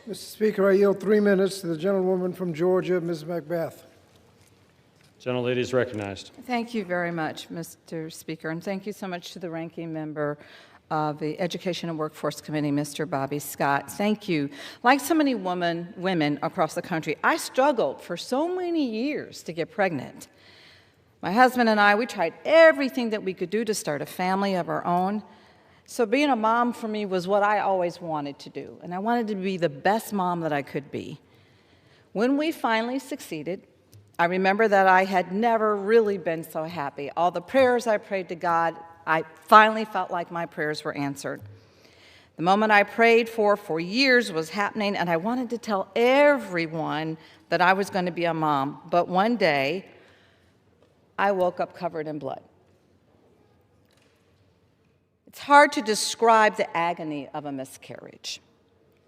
Mr. Speaker, I yield 3 minutes to the gentlewoman from Georgia, Ms. McBath. Gentlelady is recognized. Thank you very much, Mr. Speaker, and thank you so much to the ranking member of the Education and Workforce Committee, Mr. Bobby Scott. Thank you. Like so many women across the country, I struggled for so many years to get pregnant. My husband and I, we tried everything that we could do to start a family of our own. So being a mom for me was what I always wanted to do, and I wanted to be the best mom that I could be. When we finally succeeded, I remember that I had never really been so happy. All the prayers I prayed to God, I finally felt like my prayers were answered. The moment I prayed for years was happening, and I wanted to tell everyone that I was going to be a mom. But one day, I woke up covered in blood. It's hard to describe the agony of a miscarriage,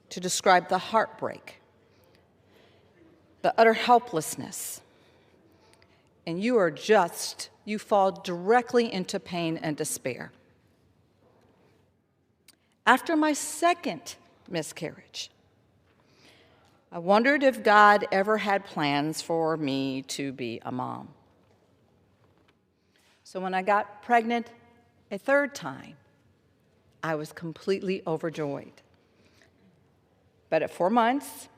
to describe the heartbreak, the utter helplessness. And you fall directly into pain and despair. After my second miscarriage, I wondered if God ever had plans for me to be a mom. So when I got pregnant a third time, I was completely overjoyed. But at 4 months,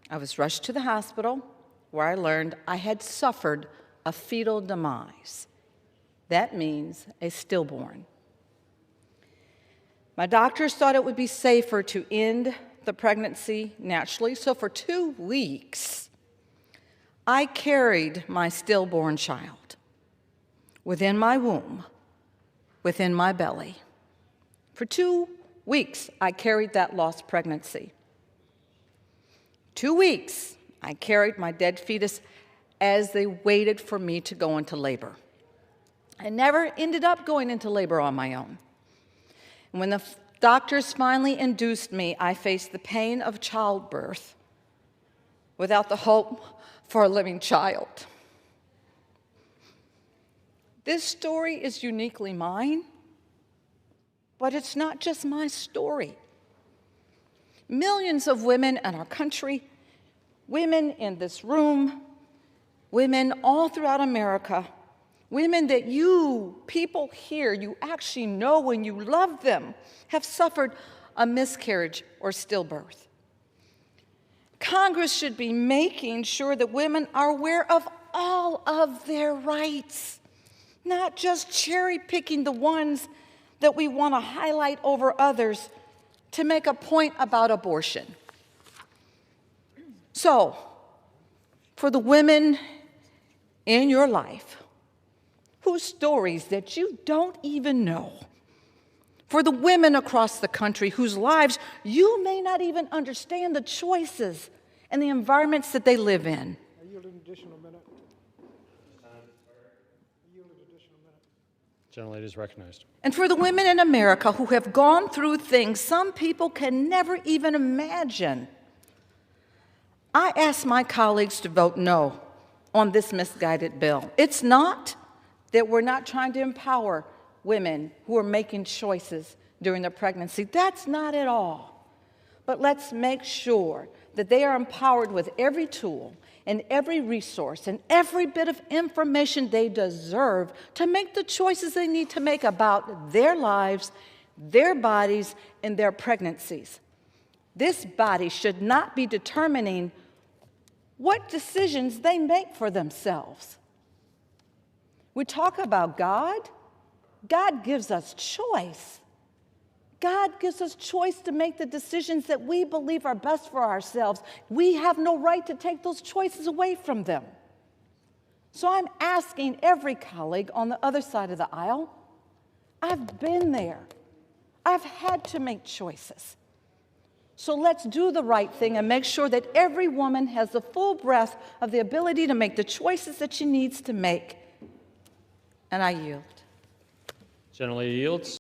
I was rushed to the hospital where I learned I had suffered a fetal demise. That means a stillborn. My doctors thought it would be safer to end the pregnancy naturally, so for 2 weeks, I carried my stillborn child within my womb, within my belly. For 2 weeks, I carried that lost pregnancy. 2 weeks, I carried my dead fetus as they waited for me to go into labor. I never ended up going into labor on my own. And when the doctors finally induced me, I faced the pain of childbirth without the hope for a living child. This story is uniquely mine, but it's not just my story. Millions of women in our country, women in this room, women all throughout America, women that you, people here, you actually know and you love them, have suffered a miscarriage or stillbirth. Congress should be making sure that women are aware of all of their rights, not just cherry-picking the ones that we want to highlight over others to make a point about abortion. So, for the women in your life whose stories that you don't even know, for the women across the country whose lives you may not even understand the choices and the environments that they live in. I yield an additional minute. Gentlelady is recognized. And for the women in America who have gone through things some people can never even imagine, I ask my colleagues to vote no on this misguided bill. It's not that we're not trying to empower women who are making choices during their pregnancy. That's not at all. But let's make sure that they are empowered with every tool and every resource and every bit of information they deserve to make the choices they need to make about their lives, their bodies, and their pregnancies. This body should not be determining what decisions they make for themselves. We talk about God. God gives us choice. God gives us choice to make the decisions that we believe are best for ourselves. We have no right to take those choices away from them. So I'm asking every colleague on the other side of the aisle, I've been there. I've had to make choices. So let's do the right thing and make sure that every woman has the full breadth of the ability to make the choices that she needs to make. And I yield. Gentlelady yields.